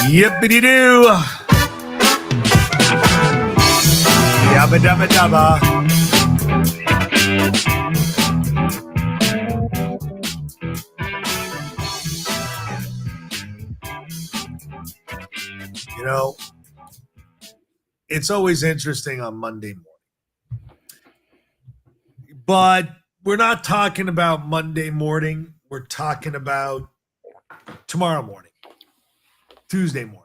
Yippity-doo. Yabba dabba dabba. You know, it's always interesting on Monday morning. But we're not talking about Monday morning. We're talking about tomorrow morning, Tuesday morning.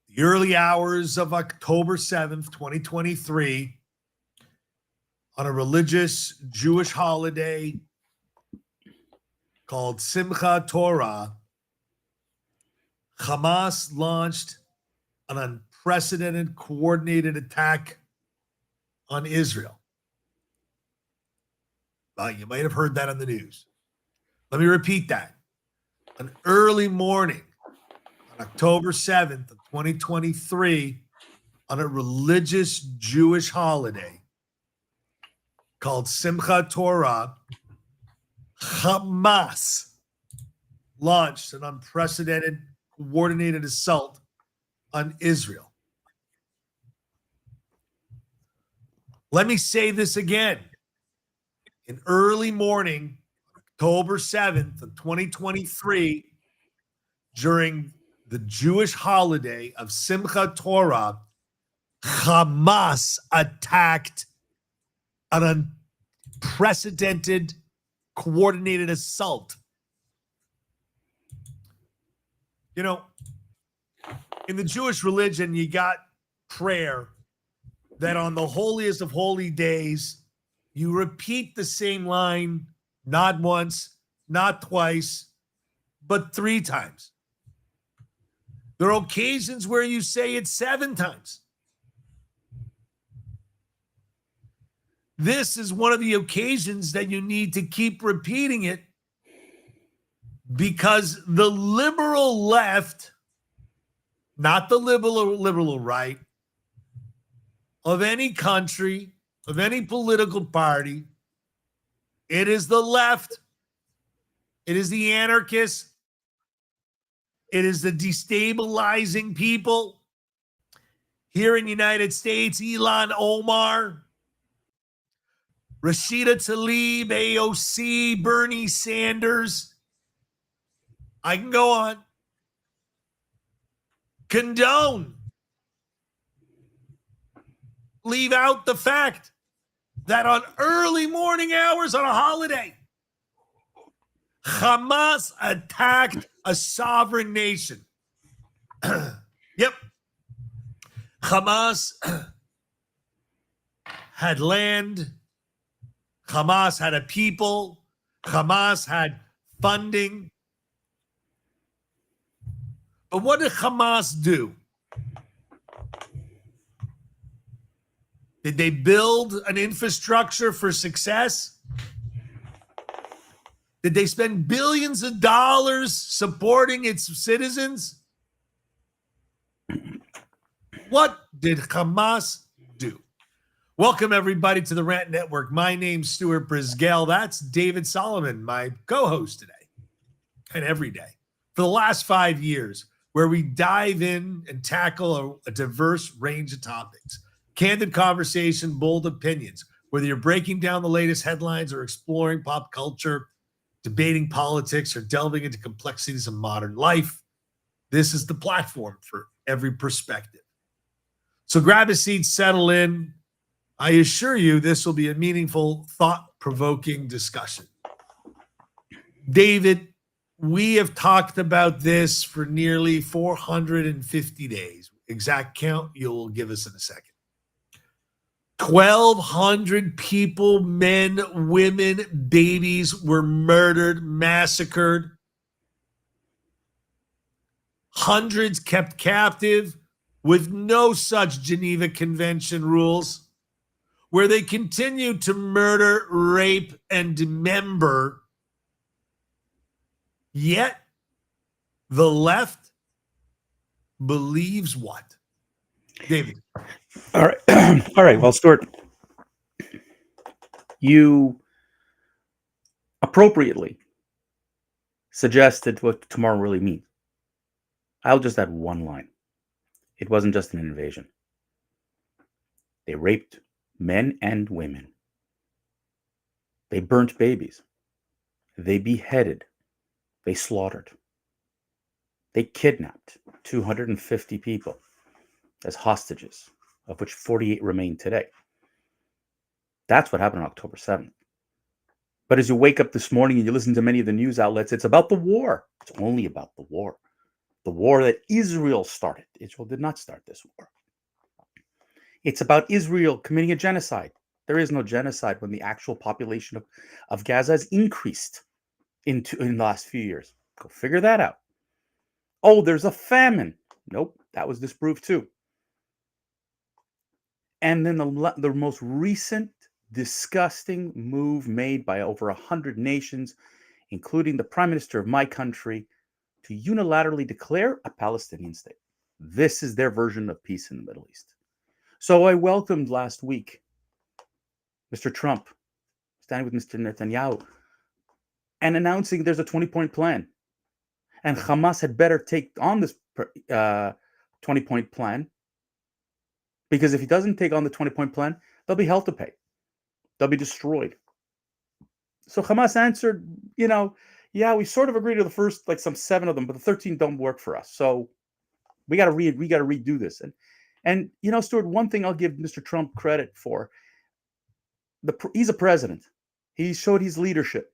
The early hours of October 7th, 2023, on a religious Jewish holiday called Simchat Torah, Hamas launched an unprecedented coordinated attack on Israel. You might have heard that on the news. Let me repeat that. An early morning on October 7th of 2023, on a religious Jewish holiday called Simchat Torah, Hamas launched an unprecedented coordinated assault on Israel. Let me say this again. In early morning, October 7th of 2023, during the Jewish holiday of Simchat Torah, Hamas attacked an unprecedented coordinated assault. You know, in the Jewish religion, you got prayer that on the holiest of holy days, you repeat the same line, not once, not twice, but 3 times. There are occasions where you say it 7 times. This is one of the occasions that you need to keep repeating it, because the liberal left, not the liberal right, of any country, of any political party, it is the left, it is the anarchists, it is the destabilizing people. Here in the United States, Ilhan Omar, Rashida Tlaib, AOC, Bernie Sanders, I can go on, condone, leave out the fact that on early morning hours on a holiday, Hamas attacked a sovereign nation. Yep. Hamas had land. Hamas had a people. Hamas had funding. But what did Hamas do? Did they build an infrastructure for success? Did they spend billions of dollars supporting its citizens? What did Hamas do? Welcome, everybody, to the Rant Network. My name's Stuart Brisgell. That's David Solomon, my co-host today and every day for the last 5 years, where we dive in and tackle a diverse range of topics. Candid conversation, bold opinions. Whether you're breaking down the latest headlines or exploring pop culture, debating politics, or delving into complexities of modern life, this is the platform for every perspective. So grab a seat, settle in. I assure you this will be a meaningful, thought-provoking discussion. David, we have talked about this for nearly 450 days. Exact count you'll give us in a second. 1,200 people, men, women, babies were murdered, massacred. Hundreds kept captive with no such Geneva Convention rules, where they continue to murder, rape, and dismember. Yet the left believes what? David. All right. All right. Well, Stuart, you appropriately suggested what tomorrow really means. I'll just add one line. It wasn't just an invasion. They raped men and women. They burnt babies. They beheaded. They slaughtered. They kidnapped 250 people as hostages, of which 48 remain today. That's what happened on October 7th. But as you wake up this morning and you listen to many of the news outlets, it's about the war. It's only about the war. The war that Israel started. Israel did not start this war. It's about Israel committing a genocide. There is no genocide when the actual population of Gaza has increased in the last few years. Go figure that out. Oh, there's a famine. Nope, that was disproved too. And then the most recent disgusting move made by over 100 nations, including the prime minister of my country, to unilaterally declare a Palestinian state. This is their version of peace in the Middle East. So I welcomed last week Mr. Trump standing with Mr. Netanyahu and announcing there's a 20-point plan. And Hamas had better take on this 20-point plan, because if he doesn't take on the 20-point plan, they'll be hell to pay. They'll be destroyed. So Hamas answered, yeah, we sort of agreed to the first, some 7 of them, but the 13 don't work for us. So we got to redo this. And Stuart, one thing I'll give Mr. Trump credit for, he's a president. He showed his leadership.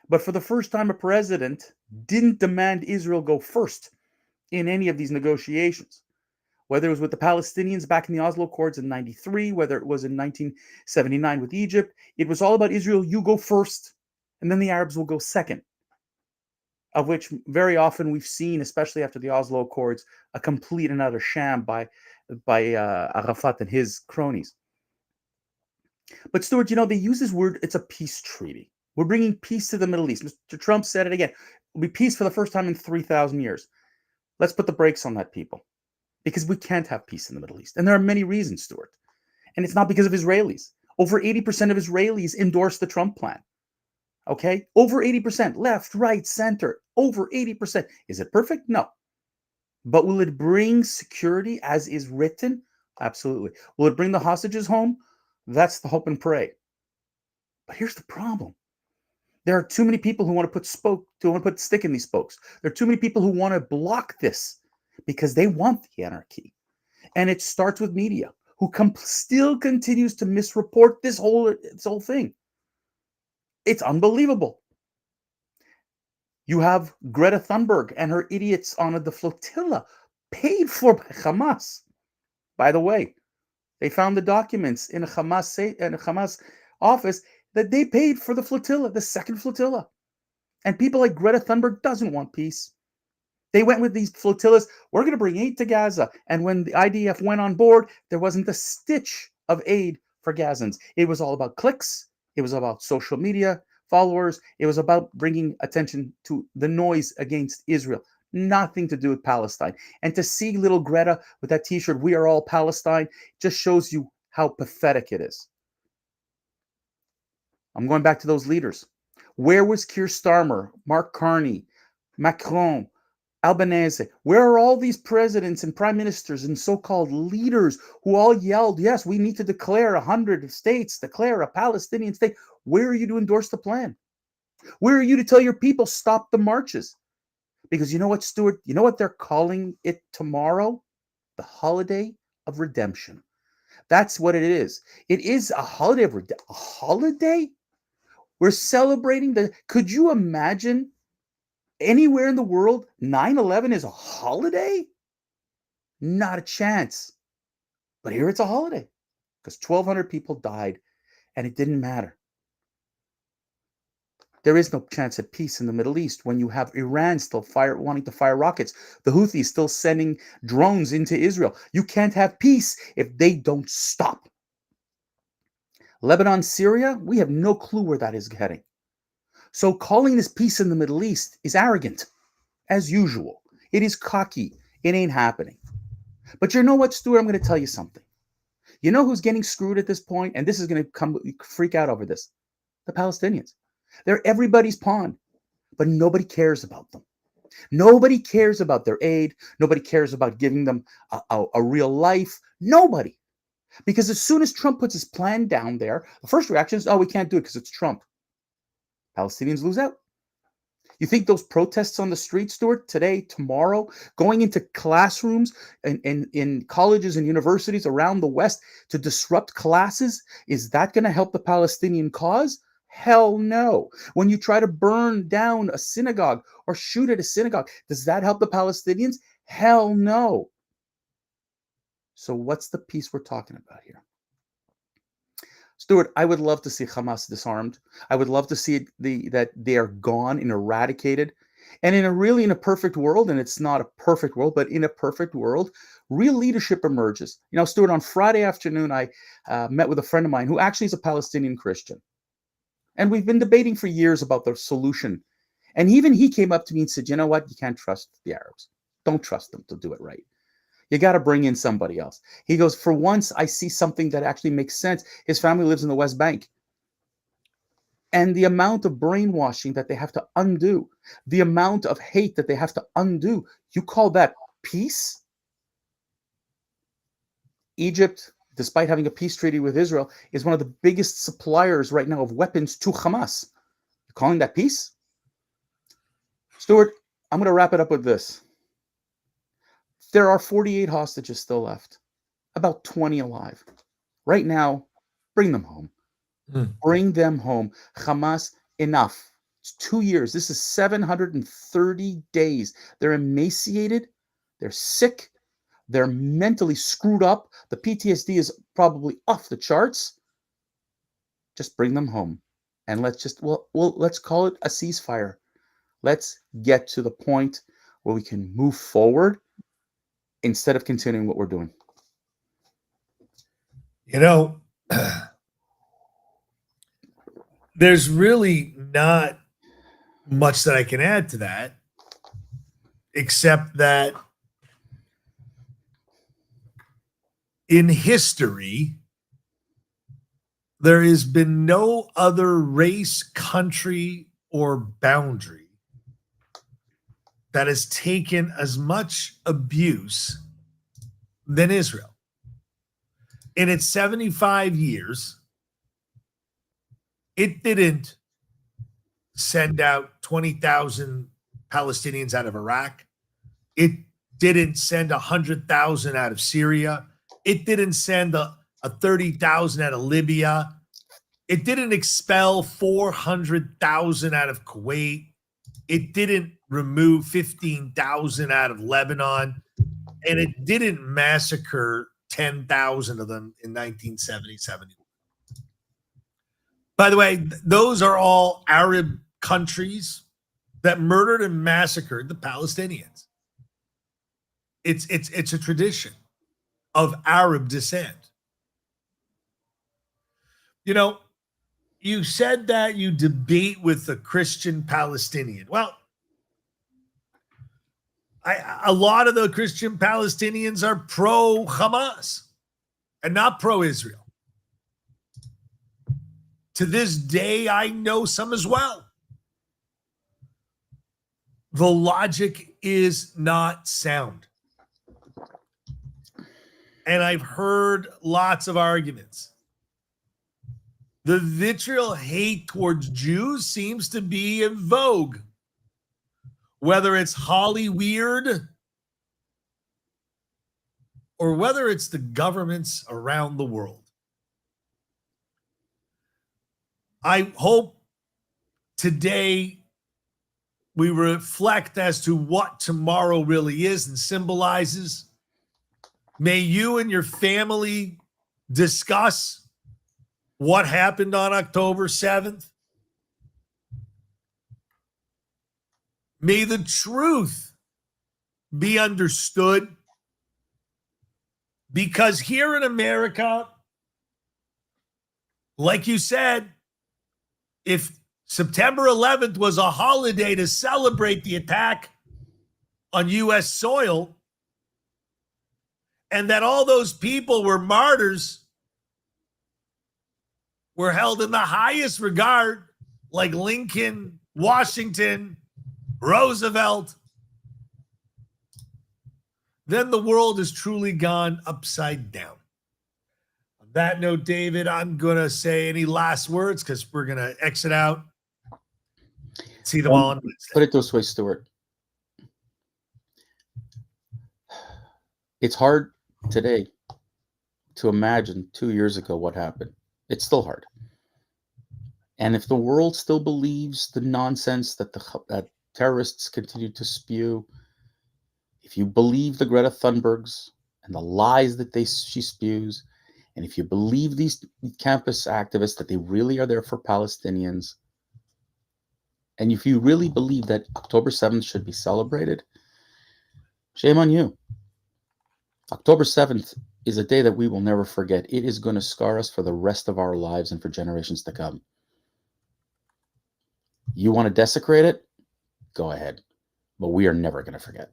But for the first time, a president didn't demand Israel go first in any of these negotiations. Whether it was with the Palestinians back in the Oslo Accords in 93, whether it was in 1979 with Egypt, it was all about Israel, you go first, and then the Arabs will go second. Of which very often we've seen, especially after the Oslo Accords, a complete and utter sham by Arafat and his cronies. But Stuart, they use this word, it's a peace treaty. We're bringing peace to the Middle East. Mr. Trump said it again. It'll be peace for the first time in 3,000 years. Let's put the brakes on that, people. Because we can't have peace in the Middle East. And there are many reasons, Stuart. And it's not because of Israelis. Over 80% of Israelis endorse the Trump plan. Okay? Over 80%. Left, right, center. Over 80%. Is it perfect? No. But will it bring security as is written? Absolutely. Will it bring the hostages home? That's the hope and pray. But here's the problem. There are too many people who want to put stick in these spokes. There are too many people who want to block this because they want the anarchy. And it starts with media, who still continues to misreport this whole thing. It's unbelievable. You have Greta Thunberg and her idiots on the flotilla paid for by Hamas. By the way, they found the documents in a Hamas office that they paid for the flotilla, the second flotilla. And people like Greta Thunberg doesn't want peace. They went with these flotillas. We're going to bring aid to Gaza. And when the IDF went on board, there wasn't a stitch of aid for Gazans. It was all about clicks. It was about social media followers. It was about bringing attention to the noise against Israel. Nothing to do with Palestine. And to see little Greta with that t-shirt, "We are all Palestine," just shows you how pathetic it is. I'm going back to those leaders. Where was Keir Starmer, Mark Carney, Macron, Albanese? Where are all these presidents and prime ministers and so-called leaders who all yelled, yes, we need to declare 100 states, declare a Palestinian state? Where are you to endorse the plan? Where are you to tell your people stop the marches? Because you know what, Stuart? You know what they're calling it tomorrow? The holiday of redemption. That's what it is. It is a holiday of redemption. A holiday? We're celebrating could you imagine anywhere in the world 9/11 is a holiday? Not a chance. But here it's a holiday because 1,200 people died and it didn't matter. There is no chance at peace in the Middle East when you have Iran still wanting to fire rockets, the Houthis still sending drones into Israel. You can't have peace if they don't stop. Lebanon, Syria, we have no clue where that is heading. So calling this peace in the Middle East is arrogant, as usual. It is cocky. It ain't happening. But you know what, Stuart? I'm going to tell you something. You know who's getting screwed at this point? And this is going to freak out over this. The Palestinians. They're everybody's pawn, but nobody cares about them. Nobody cares about their aid. Nobody cares about giving them a real life. Nobody. Because as soon as Trump puts his plan down there, the first reaction is, oh, we can't do it because it's Trump. Palestinians lose out. You think those protests on the street, Stuart, today, tomorrow, going into classrooms in colleges and universities around the West to disrupt classes, is that going to help the Palestinian cause? Hell no. When you try to burn down a synagogue or shoot at a synagogue, does that help the Palestinians? Hell no. So what's the peace we're talking about here? Stuart, I would love to see Hamas disarmed. I would love to see that they are gone and eradicated. And in a perfect world, and it's not a perfect world, but in a perfect world, real leadership emerges. You know, Stuart, on Friday afternoon, I met with a friend of mine who actually is a Palestinian Christian. And we've been debating for years about the solution. And even he came up to me and said, you know what? You can't trust the Arabs. Don't trust them to do it right. You got to bring in somebody else. He goes, for once, I see something that actually makes sense. His family lives in the West Bank. And the amount of brainwashing that they have to undo, the amount of hate that they have to undo, you call that peace? Egypt, despite having a peace treaty with Israel, is one of the biggest suppliers right now of weapons to Hamas. You're calling that peace? Stuart, I'm going to wrap it up with this. There are 48 hostages still left, about 20 alive. Right now, bring them home. Bring them home. Hamas, enough. It's 2 years. This is 730 days. They're emaciated. They're sick. They're mentally screwed up. The PTSD is probably off the charts. Just bring them home. And let's call it a ceasefire. Let's get to the point where we can move forward instead of continuing what we're doing. You know, there's really not much that I can add to that, except that in history, there has been no other race, country, or boundary that has taken as much abuse than Israel. In its 75 years, it didn't send out 20,000 Palestinians out of Iraq. It didn't send 100,000 out of Syria. It didn't send a 30,000 out of Libya. It didn't expel 400,000 out of Kuwait. It didn't remove 15,000 out of Lebanon. And it didn't massacre 10,000 of them in 1970-71. By the way, those are all Arab countries that murdered and massacred the Palestinians. It's a tradition of Arab descent. You know, you said that you debate with the Christian Palestinian. Well, a lot of the Christian Palestinians are pro-Hamas and not pro-Israel. To this day, I know some as well. The logic is not sound. And I've heard lots of arguments. The vitriol hate towards Jews seems to be in vogue. Whether it's Holly Weird or whether it's the governments around the world. I hope today we reflect as to what tomorrow really is and symbolizes. May you and your family discuss what happened on October 7th. May the truth be understood, because here in America, like you said, if September 11th was a holiday to celebrate the attack on U.S. soil, and that all those people were martyrs, were held in the highest regard, like Lincoln, Washington, Roosevelt, then the world has truly gone upside down. On that note, David, I'm going to say any last words because we're going to exit out. See them all on Wednesday. Put it this way, Stuart. It's hard today to imagine 2 years ago what happened. It's still hard. And if the world still believes the nonsense that terrorists continue to spew, if you believe the Greta Thunbergs and the lies that she spews, and if you believe these campus activists that they really are there for Palestinians, and if you really believe that October 7th should be celebrated, shame on you. October 7th is a day that we will never forget. It is going to scar us for the rest of our lives and for generations to come. You want to desecrate it? Go ahead. But we are never going to forget.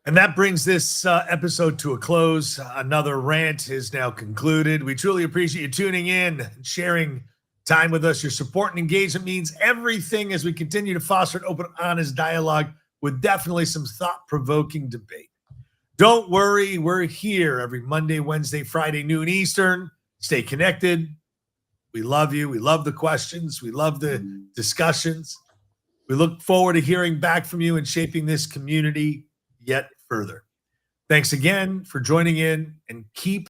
And that brings this episode to a close. Another rant is now concluded. We truly appreciate you tuning in and sharing time with us. Your support and engagement means everything as we continue to foster an open, honest dialogue with definitely some thought-provoking debate. Don't worry, we're here every Monday, Wednesday, Friday, noon Eastern. Stay connected. We love you. We love the questions. We love the discussions. We look forward to hearing back from you and shaping this community yet further. Thanks again for joining in, and keep